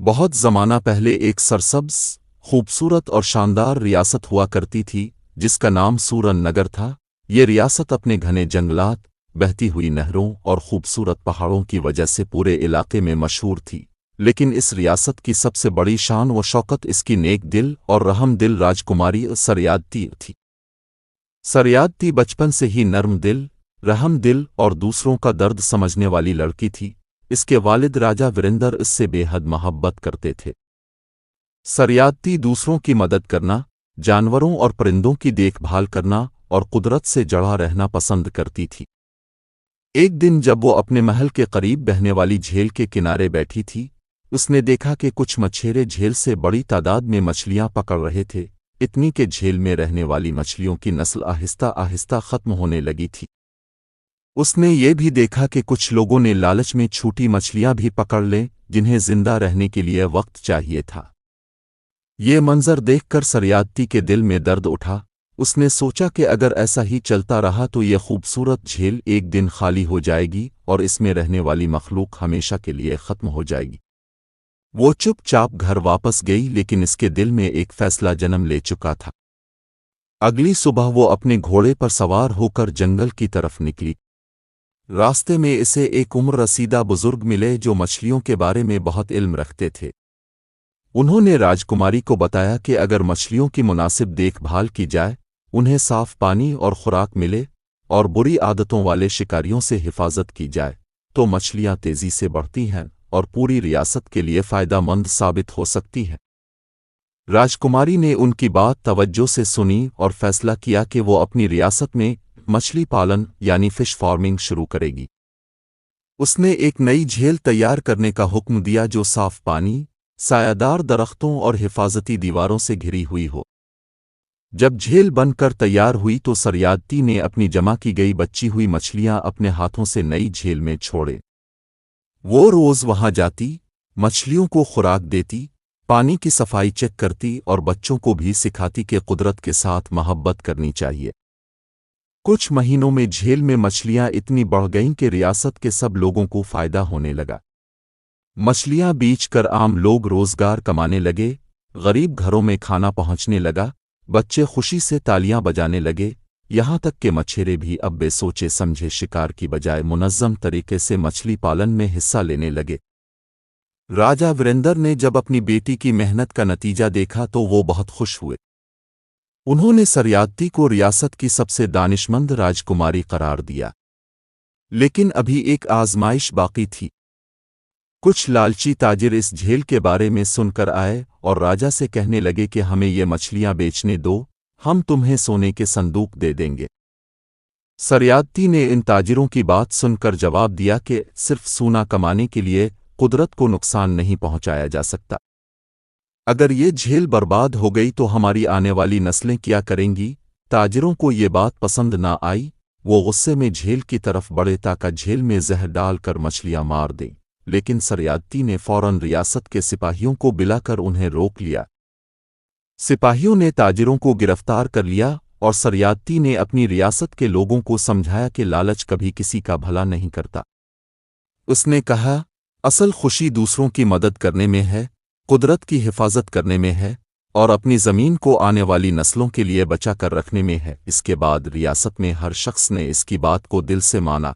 بہت زمانہ پہلے ایک سرسبز، خوبصورت اور شاندار ریاست ہوا کرتی تھی جس کا نام سورن نگر تھا۔ یہ ریاست اپنے گھنے جنگلات، بہتی ہوئی نہروں اور خوبصورت پہاڑوں کی وجہ سے پورے علاقے میں مشہور تھی، لیکن اس ریاست کی سب سے بڑی شان و شوکت اس کی نیک دل اور رحم دل راجکماری سریادتی تھی۔ سریادتی بچپن سے ہی نرم دل، رحم دل اور دوسروں کا درد سمجھنے والی لڑکی تھی۔ اس کے والد راجا وریندر اس سے بے حد محبت کرتے تھے۔ سریادتی دوسروں کی مدد کرنا، جانوروں اور پرندوں کی دیکھ بھال کرنا اور قدرت سے جڑا رہنا پسند کرتی تھی۔ ایک دن جب وہ اپنے محل کے قریب بہنے والی جھیل کے کنارے بیٹھی تھی، اس نے دیکھا کہ کچھ مچھیرے جھیل سے بڑی تعداد میں مچھلیاں پکڑ رہے تھے، اتنی کہ جھیل میں رہنے والی مچھلیوں کی نسل آہستہ آہستہ ختم ہونے لگی تھی۔ اس نے یہ بھی دیکھا کہ کچھ لوگوں نے لالچ میں چھوٹی مچھلیاں بھی پکڑ لیں جنہیں زندہ رہنے کے لیے وقت چاہیے تھا۔ یہ منظر دیکھ کر سریادتی کے دل میں درد اٹھا۔ اس نے سوچا کہ اگر ایسا ہی چلتا رہا تو یہ خوبصورت جھیل ایک دن خالی ہو جائے گی اور اس میں رہنے والی مخلوق ہمیشہ کے لیے ختم ہو جائے گی۔ وہ چپ چاپ گھر واپس گئی، لیکن اس کے دل میں ایک فیصلہ جنم لے چکا تھا۔ اگلی صبح وہ اپنے گھوڑے پر سوار ہو کر جنگل کی طرف نکلی۔ راستے میں اسے ایک عمر رسیدہ بزرگ ملے جو مچھلیوں کے بارے میں بہت علم رکھتے تھے۔ انہوں نے راجکماری کو بتایا کہ اگر مچھلیوں کی مناسب دیکھ بھال کی جائے، انہیں صاف پانی اور خوراک ملے اور بری عادتوں والے شکاریوں سے حفاظت کی جائے تو مچھلیاں تیزی سے بڑھتی ہیں اور پوری ریاست کے لیے فائدہ مند ثابت ہو سکتی ہیں۔ راجکماری نے ان کی بات توجہ سے سنی اور فیصلہ کیا کہ وہ اپنی ریاست میں مچھلی پالن یعنی فش فارمنگ شروع کرے گی۔ اس نے ایک نئی جھیل تیار کرنے کا حکم دیا جو صاف پانی، سایہ دار درختوں اور حفاظتی دیواروں سے گھری ہوئی ہو۔ جب جھیل بن کر تیار ہوئی تو سریادتی نے اپنی جمع کی گئی بچی ہوئی مچھلیاں اپنے ہاتھوں سے نئی جھیل میں چھوڑے۔ وہ روز وہاں جاتی، مچھلیوں کو خوراک دیتی، پانی کی صفائی چیک کرتی اور بچوں کو بھی سکھاتی کہ قدرت کے ساتھ محبت کرنی چاہیے۔ کچھ مہینوں میں جھیل میں مچھلیاں اتنی بڑھ گئیں کہ ریاست کے سب لوگوں کو فائدہ ہونے لگا۔ مچھلیاں بیچ کر عام لوگ روزگار کمانے لگے، غریب گھروں میں کھانا پہنچنے لگا، بچے خوشی سے تالیاں بجانے لگے، یہاں تک کہ مچھیرے بھی اب بے سوچے سمجھے شکار کی بجائے منظم طریقے سے مچھلی پالن میں حصہ لینے لگے۔ راجا وریندر نے جب اپنی بیٹی کی محنت کا نتیجہ دیکھا تو وہ بہت خوش ہوئے۔ انہوں نے سریادتی کو ریاست کی سب سے دانشمند راجکماری قرار دیا۔ لیکن ابھی ایک آزمائش باقی تھی۔ کچھ لالچی تاجر اس جھیل کے بارے میں سن کر آئے اور راجا سے کہنے لگے کہ ہمیں یہ مچھلیاں بیچنے دو، ہم تمہیں سونے کے صندوق دے دیں گے۔ سریادتی نے ان تاجروں کی بات سن کر جواب دیا کہ صرف سونا کمانے کے لیے قدرت کو نقصان نہیں پہنچایا جا سکتا۔ اگر یہ جھیل برباد ہو گئی تو ہماری آنے والی نسلیں کیا کریں گی؟ تاجروں کو یہ بات پسند نہ آئی۔ وہ غصے میں جھیل کی طرف بڑھے تاکہ جھیل میں زہر ڈال کر مچھلیاں مار دیں، لیکن سریادتی نے فوراً ریاست کے سپاہیوں کو بلا کر انہیں روک لیا۔ سپاہیوں نے تاجروں کو گرفتار کر لیا اور سریادتی نے اپنی ریاست کے لوگوں کو سمجھایا کہ لالچ کبھی کسی کا بھلا نہیں کرتا۔ اس نے کہا، اصل خوشی دوسروں کی مدد کرنے میں ہے، قدرت کی حفاظت کرنے میں ہے اور اپنی زمین کو آنے والی نسلوں کے لیے بچا کر رکھنے میں ہے۔ اس کے بعد ریاست میں ہر شخص نے اس کی بات کو دل سے مانا۔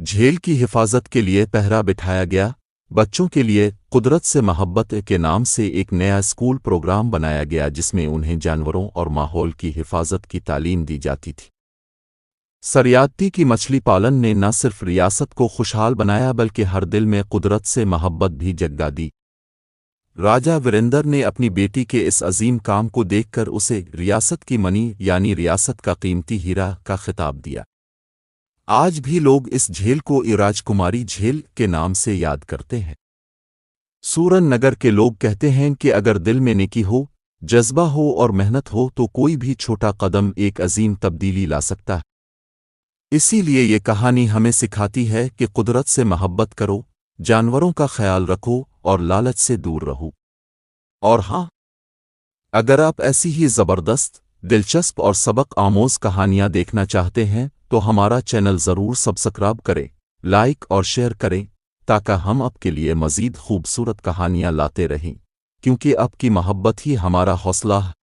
جھیل کی حفاظت کے لیے پہرا بٹھایا گیا۔ بچوں کے لیے قدرت سے محبت کے نام سے ایک نیا اسکول پروگرام بنایا گیا جس میں انہیں جانوروں اور ماحول کی حفاظت کی تعلیم دی جاتی تھی۔ سریادتی کی مچھلی پالن نے نہ صرف ریاست کو خوشحال بنایا بلکہ ہر دل میں قدرت سے محبت بھی جگا دی۔ راجا وریندر نے اپنی بیٹی کے اس عظیم کام کو دیکھ کر اسے ریاست کی منی یعنی ریاست کا قیمتی ہیرا کا خطاب دیا۔ آج بھی لوگ اس جھیل کو راجکماری جھیل کے نام سے یاد کرتے ہیں۔ سورن نگر کے لوگ کہتے ہیں کہ اگر دل میں نیکی ہو، جذبہ ہو اور محنت ہو تو کوئی بھی چھوٹا قدم ایک عظیم تبدیلی لا سکتا ہے۔ اسی لیے یہ کہانی ہمیں سکھاتی ہے کہ قدرت سے محبت کرو، جانوروں کا خیال رکھو اور لالچ سے دور رہو۔ اور ہاں، اگر آپ ایسی ہی زبردست، دلچسپ اور سبق آموز کہانیاں دیکھنا چاہتے ہیں تو ہمارا چینل ضرور سبسکرائب کریں، لائک اور شیئر کریں تاکہ ہم آپ کے لیے مزید خوبصورت کہانیاں لاتے رہیں، کیونکہ آپ کی محبت ہی ہمارا حوصلہ ہے۔